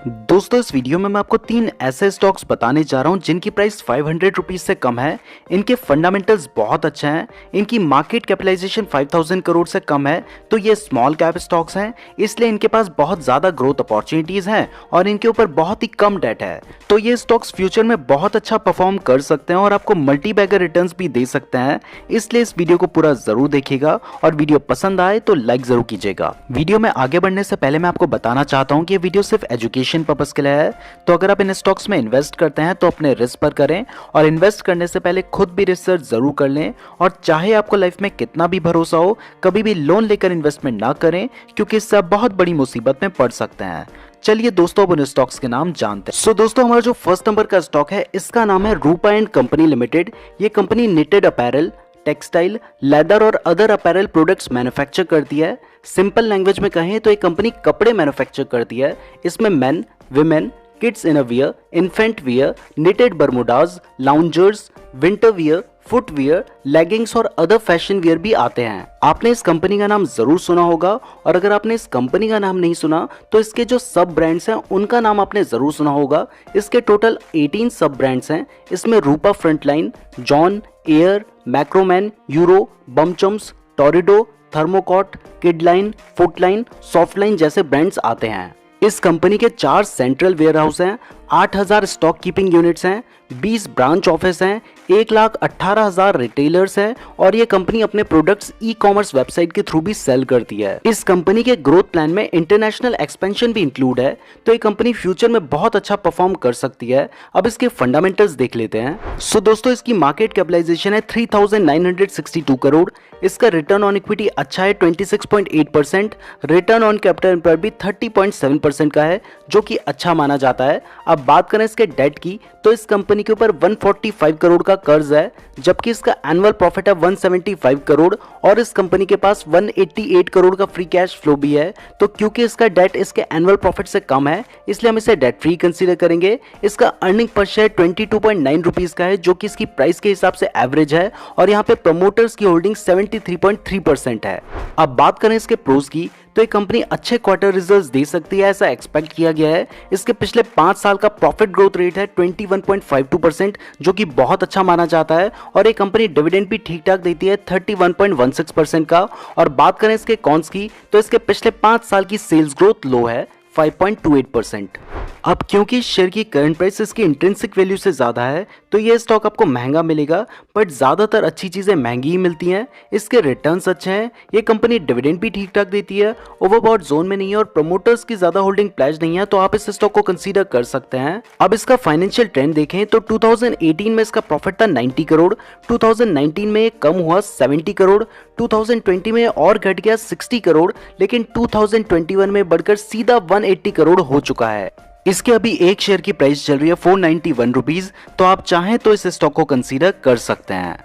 दोस्तों इस वीडियो में मैं आपको तीन ऐसे स्टॉक्स बताने जा रहा हूं जिनकी प्राइस 500 रुपीज से कम है। इनके फंडामेंटल्स बहुत अच्छे हैं, इनकी मार्केट कैपिटलाइजेशन 5000 करोड़ से कम है, तो ये स्मॉल कैप स्टॉक्स हैं, इसलिए इनके पास बहुत ज्यादा ग्रोथ अपॉर्चुनिटीज हैं और इनके ऊपर बहुत ही कम डेट है। तो ये स्टॉक्स फ्यूचर में बहुत अच्छा परफॉर्म कर सकते हैं और आपको मल्टी बैगर रिटर्न्स भी दे सकते हैं, इसलिए इस वीडियो को पूरा जरूर देखिएगा और वीडियो पसंद आए तो लाइक जरूर कीजिएगा। वीडियो में आगे बढ़ने से पहले मैं आपको बताना चाहता हूं कि ये वीडियो सिर्फ एजुकेशन पर्पस के लिए है, तो अगर आप इन स्टॉक्स में इन्वेस्ट करते हैं तो अपने रिस्क पर करें और इन्वेस्ट करने से पहले खुद भी रिसर्च जरूर कर लें। और चाहे आपको लाइफ में कितना भी भरोसा हो, कभी भी लोन लेकर इन्वेस्टमेंट ना करें, क्योंकि इससे आप बहुत बड़ी मुसीबत में पड़ सकते हैं। चलिए दोस्तों अब उन स्टॉक्स के नाम जानते हैं। दोस्तों हमारा जो फर्स्ट नंबर का स्टॉक है, इसका नाम है रूपा एंड कंपनी लिमिटेड। ये company knitted apparel, textile, leather और अदर अपैरल प्रोडक्ट्स मैन्युफैक्चर करती है। सिंपल लैंग्वेज में कहें तो ये कंपनी कपड़े मैन्युफैक्चर करती है। इसमें men, women, kids inner wear, infant wear, knitted Bermudas, loungers, winter wear, footwear, leggings और अदर फैशन वियर भी आते हैं। आपने इस कंपनी का नाम जरूर सुना होगा, और अगर आपने इस कंपनी का नाम नहीं सुना तो इसके जो सब ब्रांड्स हैं उनका नाम आपने जरूर सुना होगा। इसके टोटल 18 सब ब्रांड्स हैं। इसमें रूपा फ्रंटलाइन, जॉन, एयर, मैक्रोमैन, यूरो, बमचम्स, टोरिडो, थर्मोकॉट, किडलाइन, फुटलाइन, सॉफ्टलाइन जैसे ब्रांड्स आते हैं। इस कंपनी के 4 सेंट्रल वेयर हाउस हैं, 8000 स्टॉक कीपिंग यूनिट्स हैं, 20 ब्रांच ऑफिस हैं, 1,18,000 रिटेलर्स हैं और ये कंपनी अपने प्रोडक्ट्स ई-कॉमर्स वेबसाइट के थ्रू भी सेल करती है। इस कंपनी के ग्रोथ प्लान में इंटरनेशनल एक्सपेंशन भी इंक्लूड है, तो ये कंपनी फ्यूचर में बहुत अच्छा परफॉर्म कर सकती है। अब इसके फंडामेंटल्स देख लेते हैं। दोस्तों इसकी मार्केट कैपिटलाइजेशन है 3,962 करोड़। इसका रिटर्न ऑन इक्विटी अच्छा है 26.8%, रिटर्न ऑन कैपिटल पर भी 30.7% का है, जो कि अच्छा माना जाता है। अब बात करें इसके डेट की, तो इस कंपनी के ऊपर 145 करोड़ का कर्ज है, जबकि इसका एनुअल प्रॉफिट है 175 करोड़ और इस कंपनी के पास 188 करोड़ का फ्री कैश फ्लो भी है। तो क्योंकि इसका डेट इसके एनुअल प्रॉफिट से कम है, इसलिए हम इसे डेट फ्री कंसीडर करेंगे। इसका अर्निंग पर शेयर 22.9 रुपीज का है, जो कि इसकी प्राइस के हिसाब से एवरेज है, और यहाँ पे प्रमोटर्स की होल्डिंग 73.3% है। अब बात करें इसके प्रोज की, तो ये कंपनी अच्छे क्वार्टर रिजल्ट्स दे सकती है, ऐसा एक्सपेक्ट किया गया है। इसके पिछले 5 साल का प्रॉफिट ग्रोथ रेट है 21.52%, जो कि बहुत अच्छा माना जाता है, और ये कंपनी डिविडेंड भी ठीक ठाक देती है 31.16% का। और बात करें इसके कॉन्स की, तो इसके पिछले 5 साल की सेल्स ग्रोथ लो है 5.28%। अब क्योंकि शेयर की करंट प्राइस इसकी इंट्रिंसिक वैल्यू से ज़्यादा है, तो ये स्टॉक आपको महंगा मिलेगा, बट ज़्यादातर अच्छी चीज़ें महंगी ही मिलती हैं। इसके रिटर्न्स अच्छे हैं, ये कंपनी डिविडेंड भी ठीक ठाक देती है, ओवरबॉट जोन में नहीं है और प्रमोटर्स की ज़्यादा होल्डिंग प्लेज नहीं है, तो आप इस स्टॉक को कंसीडर कर सकते हैं। अब इसका फाइनेंशियल ट्रेंड देखें तो 2018 में इसका प्रॉफिट था 90 करोड़, 2019 में कम हुआ 70 करोड़, 2020 में और घट गया 60 करोड़, लेकिन 2021 में बढ़कर सीधा 180 करोड़ हो चुका है। इसके अभी एक शेयर की प्राइस चल रही है 491 रुपीज, तो आप चाहें तो इस स्टॉक को कंसीडर कर सकते हैं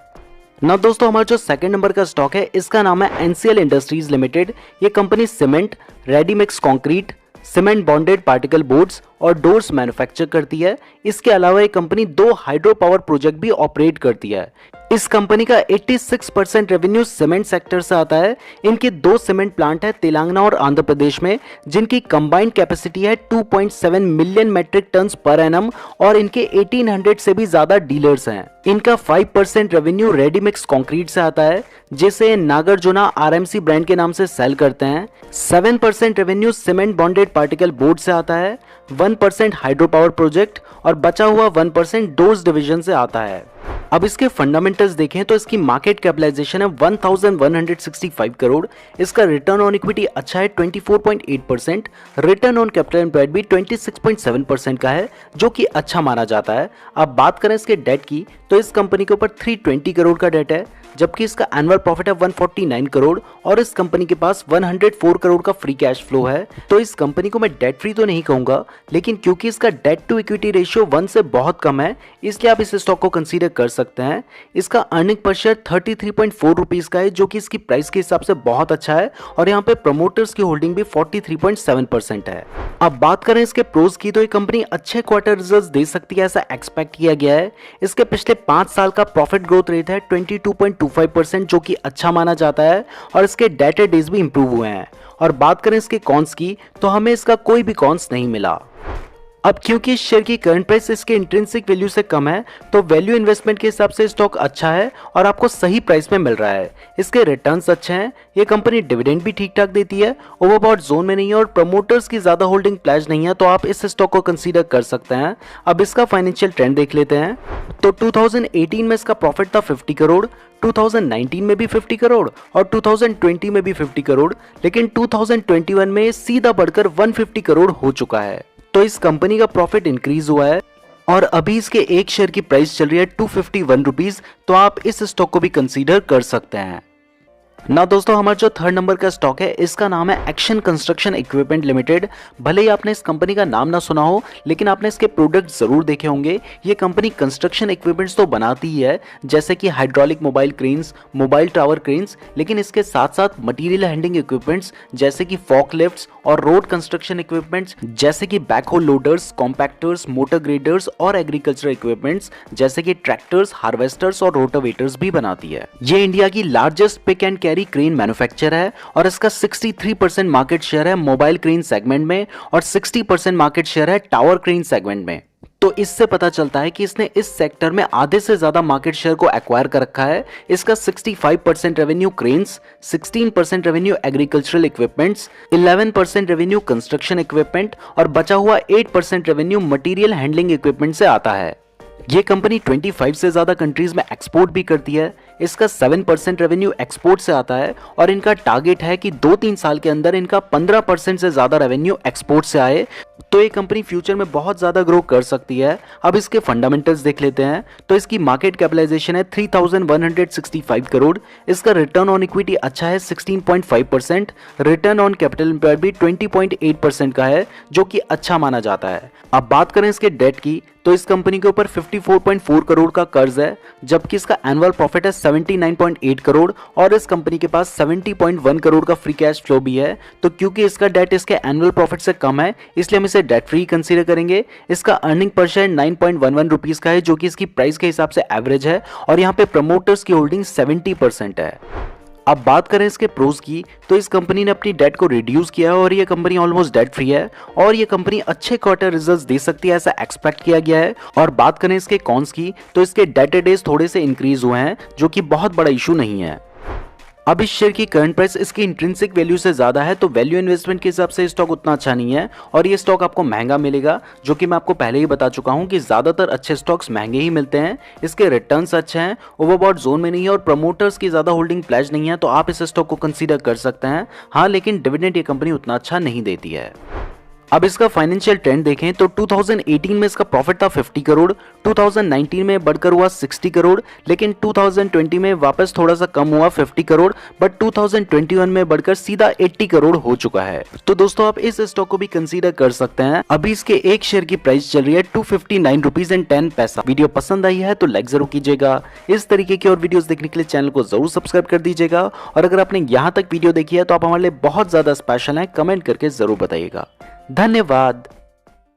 ना। दोस्तों हमारा जो सेकंड नंबर का स्टॉक है, इसका नाम है एनसीएल इंडस्ट्रीज लिमिटेड। ये company cement, ready mix concrete, cement bonded particle boards और डोर्स मैन्युफैक्चर करती है। इसके अलावा ये कंपनी 2 हाइड्रो पावर प्रोजेक्ट भी ऑपरेट करती है। इस कंपनी का 86% रेवेन्यू सीमेंट सेक्टर से आता है। इनके 2 सीमेंट प्लांट है तेलंगाना और आंध्र प्रदेश में, जिनकी कंबाइंड कैपेसिटी है 2.7 million metric tons per annum, और इनके 1800 से भी ज्यादा डीलर्स हैं। इनका 5% रेवेन्यू रेडीमिक्स कंक्रीट से आता है, जिसे नागार्जुना आरएमसी ब्रांड के नाम से सेल करते हैं। 7% revenue cement bonded particle board से आता है, 1% हाइड्रो पावर प्रोजेक्ट और बचा हुआ 1% डोर्स डिवीजन से आता है। अब इसके फंडामेंटल्स देखें तो इसकी मार्केट कैपिटलाइजेशन है 1165 करोड़। इसका रिटर्न ऑन इक्विटी अच्छा है 24.8%, रिटर्न ऑन कैपिटल एम्प्लॉयड भी 26.7% का है, जो कि अच्छा माना जाता है। अब बात करें इसके डेट की, तो इस कंपनी के ऊपर 320 करोड़ का डेट है, जबकि इसका एनुअल प्रॉफिट है 149 करोड़ और इस कंपनी के पास 104 करोड़ का फ्री कैश फ्लो है। तो इस कंपनी को मैं डेट फ्री तो नहीं कहूंगा, लेकिन क्योंकि इसका डेट टू इक्विटी रेशियो 1 से बहुत कम है, इसलिए आप इस स्टॉक को कंसीडर कर सकते हैं। इसका अर्निंग पर शेयर 33.4 रुपीज का है, जो कि इसकी प्राइस के हिसाब से बहुत अच्छा है, और यहाँ पे प्रमोटर्स की होल्डिंग भी 43.7% है। अब बात करें इसके प्रोज की, तो ये कंपनी अच्छे क्वार्टर रिजल्ट्स दे सकती है, ऐसा एक्सपेक्ट किया गया है। इसके पिछले 5 साल का प्रॉफिट ग्रोथ रेट है 22.25%, जो कि अच्छा माना जाता है, और इसके डेटर डेज भी इंप्रूव हुए हैं। और बात करें इसके कॉन्स की, तो हमें इसका कोई भी कॉन्स नहीं मिला। अब क्योंकि इस शेयर की करंट प्राइस इसके इंट्रिंसिक वैल्यू से कम है, तो वैल्यू इन्वेस्टमेंट के हिसाब से स्टॉक अच्छा है और आपको सही प्राइस में मिल रहा है। इसके रिटर्न्स अच्छे हैं, ये कंपनी डिविडेंड भी ठीक ठाक देती है, ओवरबॉट जोन में नहीं है और प्रमोटर्स की ज्यादा होल्डिंग प्लेज नहीं है, तो आप इस स्टॉक को कंसीडर कर सकते हैं। अब इसका फाइनेंशियल ट्रेंड देख लेते हैं। तो 2018 में इसका प्रॉफिट था 50 करोड़, 2019 में भी 50 करोड़ और 2020 में भी 50 करोड़, लेकिन 2021 में सीधा बढ़कर 150 करोड़ हो चुका है। तो इस कंपनी का प्रॉफिट इंक्रीज हुआ है और अभी इसके एक शेयर की प्राइस चल रही है 251 रुपीज, तो आप इस स्टॉक को भी कंसीडर कर सकते हैं। ना दोस्तों, हमारा जो थर्ड नंबर का स्टॉक है इसका नाम है एक्शन कंस्ट्रक्शन इक्विपमेंट लिमिटेड। भले ही आपने इस कंपनी का नाम ना सुना हो, लेकिन आपने इसके प्रोडक्ट जरूर देखे होंगे। ये कंपनी कंस्ट्रक्शन इक्विपमेंट्स तो बनाती ही है, जैसे कि hydraulic mobile cranes, mobile tower cranes, लेकिन इसके साथ साथ मटेरियल हैंडलिंग इक्विपमेंट्स जैसे कि फॉकलिफ्ट्स और रोड कंस्ट्रक्शन इक्विपमेंट्स जैसे कि बैकहो लोडर्स, कॉम्पैक्टर्स, मोटर ग्रेडर्स और एग्रीकल्चर इक्विपमेंट्स जैसे कि ट्रैक्टर्स, हार्वेस्टर्स और रोटावेटर्स भी बनाती है। ये इंडिया की largest pick and carry crane manufacture है और इसका 63% मार्केट शेयर है मोबाइल क्रेन सेगमेंट में और 60% मार्केट शेयर है टावर क्रेन सेगमेंट में। तो इससे पता चलता है कि इसने इस सेक्टर में आधे से ज्यादा मार्केट शेयर को एक्वायर कर रखा है। इसका 65% revenue cranes, 16% revenue agricultural equipments, 11% revenue construction equipment और बचा हुआ 8% रेवेन्यू मटेरियल हैंडलिंग इक्विपमेंट से आता है। ये कंपनी 25 से ज्यादा कंट्रीज में एक्सपोर्ट भी करती है। इसका 7% रेवेन्यू एक्सपोर्ट से आता है और इनका टारगेट है कि 2-3 साल के अंदर इनका 15% से ज्यादा रेवेन्यू एक्सपोर्ट से आए। तो ये कंपनी फ्यूचर में बहुत ज्यादा ग्रो कर सकती है। अब इसके फंडामेंटल्स देख लेते हैं। तो इसकी मार्केट कैपिटलाइजेशन है 3165 करोड़। इसका रिटर्न ऑन इक्विटी अच्छा है 16.5%। रिटर्न ऑन कैपिटल एम्प्लॉयड भी 20.8% का है, जो कि अच्छा माना जाता है। अब बात करें इसके डेट की, तो इस कंपनी के ऊपर 54.4 करोड़ का कर्ज है, जबकि इसका एनुअल प्रॉफिट है 79.8 करोड़ और इस कंपनी के पास 70.1 करोड़ का फ्री कैश फ्लो भी है। तो क्योंकि इसका डेट इसके एनुअल प्रॉफिट से कम है, इसलिए हम इसे डेट फ्री कंसीडर करेंगे। इसका अर्निंग पर शेयर 9.11 रुपीज का है, जो कि इसकी प्राइस के हिसाब से एवरेज है और यहाँ पे प्रमोटर्स की होल्डिंग 70% है। अब बात करें इसके प्रोज की, तो इस कंपनी ने अपनी डेट को रिड्यूस किया है और ये कंपनी ऑलमोस्ट डेट फ्री है और ये कंपनी अच्छे क्वार्टर रिजल्ट्स दे सकती है, ऐसा एक्सपेक्ट किया गया है। और बात करें इसके कॉन्स की, तो इसके डेटर डेज थोड़े से इंक्रीज हुए हैं, जो कि बहुत बड़ा इशू नहीं है। अब इस शेयर की करंट प्राइस इसकी इंट्रिंसिक वैल्यू से ज्यादा है, तो वैल्यू इन्वेस्टमेंट के हिसाब से स्टॉक उतना अच्छा नहीं है और ये स्टॉक आपको महंगा मिलेगा, जो कि मैं आपको पहले ही बता चुका हूं कि ज्यादातर अच्छे स्टॉक्स महंगे ही मिलते हैं। इसके रिटर्न्स अच्छे हैं, ओवरबॉट जोन में नहीं है और प्रमोटर्स की ज्यादा होल्डिंग प्लेज नहीं है, तो आप इस स्टॉक को कंसीडर कर सकते हैं। हाँ, लेकिन डिविडेंड ये कंपनी उतना अच्छा नहीं देती है। अब इसका फाइनेंशियल ट्रेंड देखें तो 2018 में इसका प्रॉफिट था 50 करोड़, 2019 में बढ़कर हुआ 60 करोड़, लेकिन 2020 में वापस थोड़ा सा कम हुआ 50 करोड़, बट 2021 में बढ़कर सीधा 80 करोड़ हो चुका है। तो दोस्तों, आप इस स्टॉक को भी कंसीडर कर सकते हैं। अभी इसके एक शेयर की प्राइस चल रही है 259 रुपीज एंड 10 पैसा। वीडियो पसंद आई है तो लाइक जरूर कीजिएगा। इस तरीके की और वीडियोस देखने के लिए चैनल को जरूर सब्सक्राइब कर दीजिएगा और अगर आपने यहाँ तक वीडियो देखी है तो आप हमारे लिए बहुत ज्यादा स्पेशल हैं, कमेंट करके जरूर बताइएगा। धन्यवाद।